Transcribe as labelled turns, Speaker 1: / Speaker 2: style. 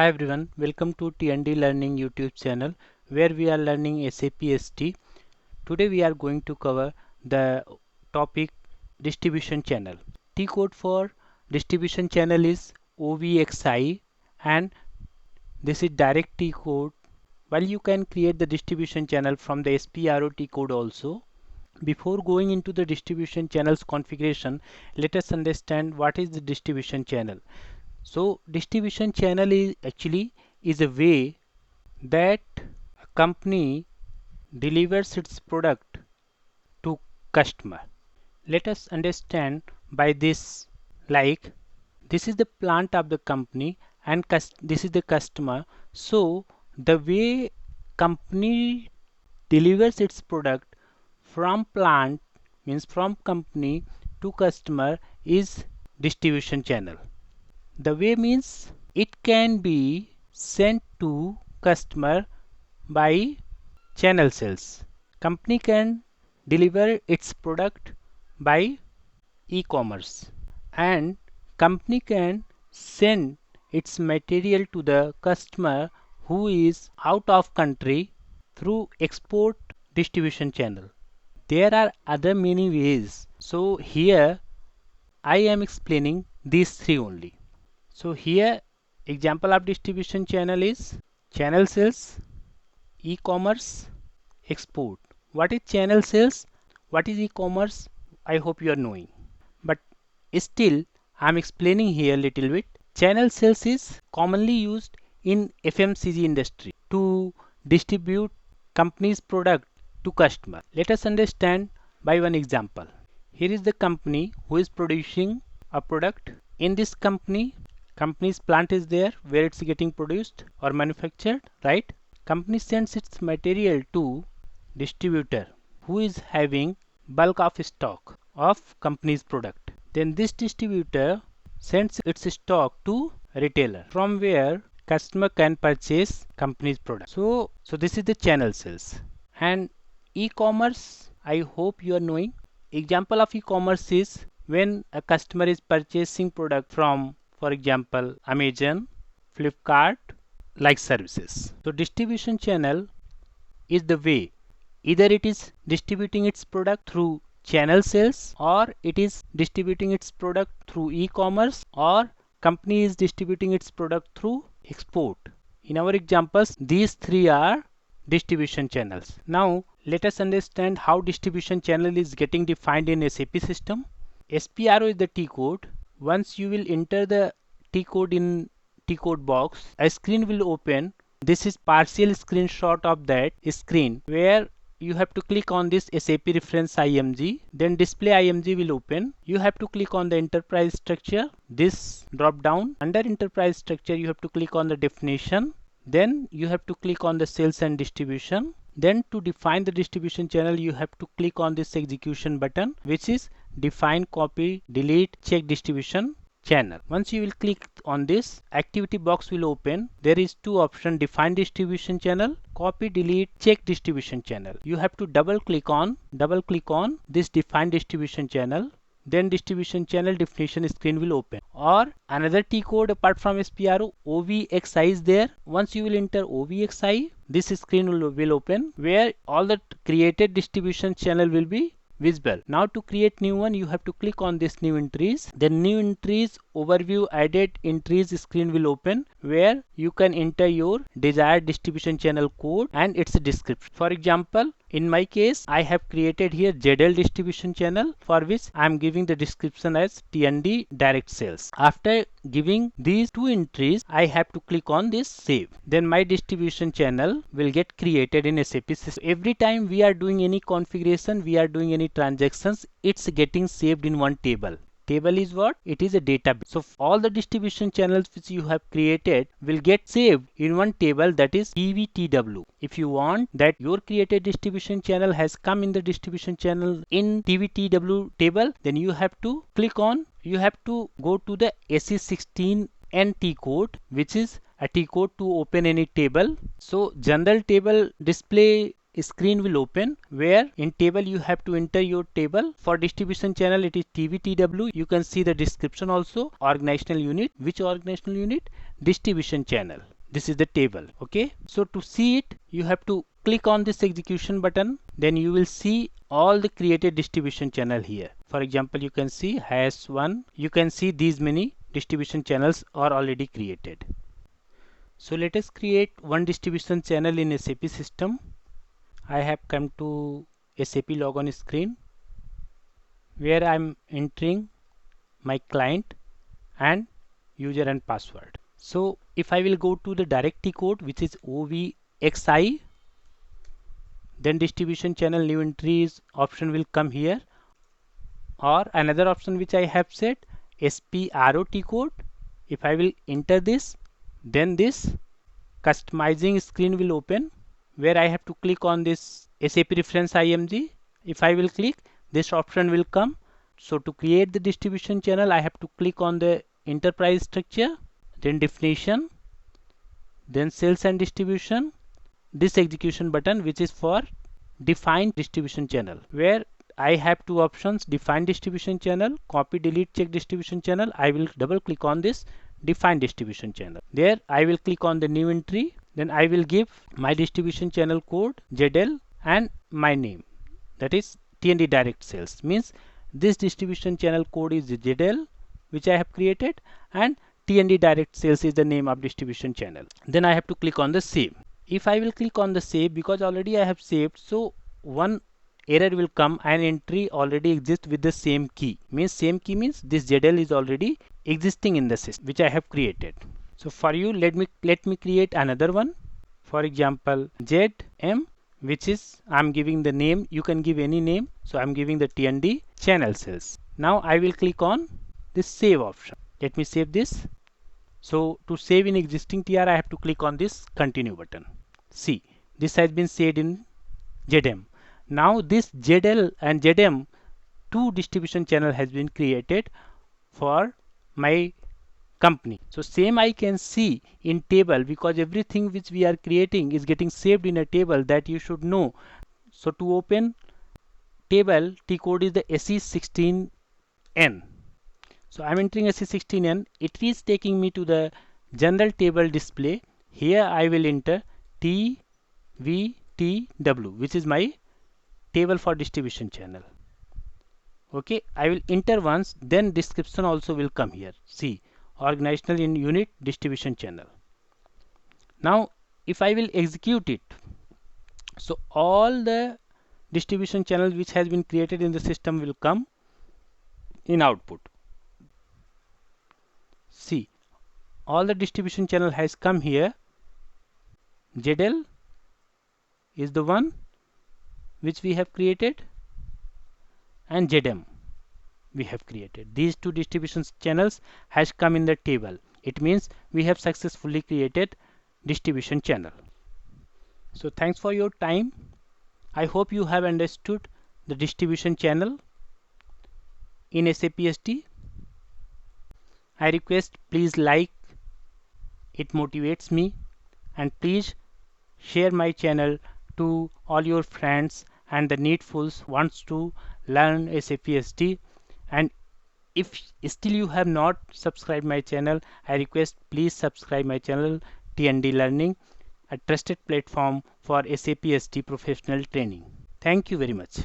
Speaker 1: Hi everyone, welcome to TND Learning YouTube channel where we are learning SAP SD. Today we are going to cover the topic distribution channel. T-code for distribution channel is OVXI and this is direct T-code. While you can create the distribution channel from the SPRO T-code also. Before going into the distribution channels configuration, let us understand what is the distribution channel. So distribution channel is actually a way that a company delivers its product to customer. Let us understand by this, like this is the plant of the company and this is the customer. So the way company delivers its product from plant, means from company to customer, is distribution channel. The way means it can be sent to customer by channel sales. Company can deliver its product by e-commerce and company can send its material to the customer who is out of country through export distribution channel. There are other many ways. So here I am explaining these three only. So here example of distribution channel is channel sales, e-commerce, export. What is channel sales? What is e-commerce? I hope you are knowing. But still I am explaining here little bit. Channel sales is commonly used in FMCG industry to distribute company's product to customer. Let us understand by one example. Here is the company who is producing a product. In this company's plant is there where it's getting produced or manufactured, right? Company sends its material to distributor who is having bulk of stock of company's product. Then this distributor sends its stock to retailer from where customer can purchase company's product. So this is the channel sales. And e-commerce, I hope you are knowing. Example of e-commerce is when a customer is purchasing product from, for example, Amazon, Flipkart, like services. So distribution channel is the way either it is distributing its product through channel sales or it is distributing its product through e-commerce or company is distributing its product through export. In our examples, these three are distribution channels. Now let us understand how distribution channel is getting defined in SAP system. SPRO is the T-code. Once you will enter the T-code in T-code box, a screen will open. This is partial screenshot of that screen where you have to click on this SAP reference IMG, then display IMG will open. You have to click on the enterprise structure, this drop down. Under enterprise structure you have to click on the definition, then you have to click on the sales and distribution. Then to define the distribution channel you have to click on this execution button, which is define, copy, delete, check distribution channel. Once you will click on this, activity box will open. There is two options: define distribution channel, copy, delete, check distribution channel. You have to double click on this define distribution channel, then distribution channel definition screen will open. Or another T-code apart from SPRO, OVXI is there. Once you will enter OVXI, this screen will open where all the created distribution channel will be visible. Now to create new one, you have to click on this new entries. The new entries overview added entries screen will open where you can enter your desired distribution channel code and its description. For example, in my case, I have created here ZL distribution channel for which I am giving the description as TND direct sales. After giving these two entries, I have to click on this save. Then my distribution channel will get created in SAP system. Every time we are doing any configuration, we are doing any transactions, it's getting saved in one table. Table is what? It is a database. So all the distribution channels which you have created will get saved in one table, that is TVTW. If you want that your created distribution channel has come in the distribution channel in TVTW table, then you have to go to the SE16N T-code, which is a T-code to open any table. So general table display screen will open where in table you have to enter your table. For distribution channel it is TVTW. You can see the description also. Organizational unit. Which organizational unit? Distribution channel. This is the table. Okay. So to see it you have to click on this execution button. Then you will see all the created distribution channel here. For example, you can see #1. You can see these many distribution channels are already created. So let us create one distribution channel in SAP system. I have come to SAP logon screen where I am entering my client and user and password. So if I will go to the direct T-code, which is OVXI, then distribution channel new entries option will come here, or another option which I have set, SPRO T-code. If I will enter this, then this customizing screen will open where I have to click on this SAP reference IMG. If I will click, this option will come. So to create the distribution channel I have to click on the enterprise structure, then definition, then sales and distribution, this execution button which is for define distribution channel, where I have two options, define distribution channel, copy delete check distribution channel. I will double click on this define distribution channel. There I will click on the new entry, then I will give my distribution channel code ZL and my name, that is TND direct sales. Means this distribution channel code is ZL which I have created and TND direct sales is the name of distribution channel. Then I have to click on the save. If I will click on the save, because already I have saved, so one error will come, an entry already exists with the same key. Means same key means this ZL is already existing in the system which I have created. So for you, let me create another one. For example, ZM, which is I am giving the name. You can give any name. So I am giving the TND channel sales. Now I will click on this save option. Let me save this. So to save in existing TR, I have to click on this continue button. See, this has been saved in ZM. Now this ZL and ZM, two distribution channel has been created for my company. So same I can see in table, because everything which we are creating is getting saved in a table, that you should know. So to open table, T code is the SE16N. So I am entering SE16N. It is taking me to the general table display. Here I will enter TVTW, which is my table for distribution channel. Okay, I will enter once, then description also will come here. See, organizational in unit distribution channel. Now if I will execute it, so all the distribution channels which has been created in the system will come in output. See, all the distribution channel has come here. ZL is the one which we have created and ZM we have created. These two distribution channels has come in the table. It means we have successfully created distribution channel. So thanks for your time. I hope you have understood the distribution channel in SAP SD. I request please like, it motivates me, and please share my channel to all your friends and the needfuls wants to learn SAP SD. And if still you have not subscribed my channel, I request please subscribe my channel TND Learning, a trusted platform for SAP SD professional training. Thank you very much.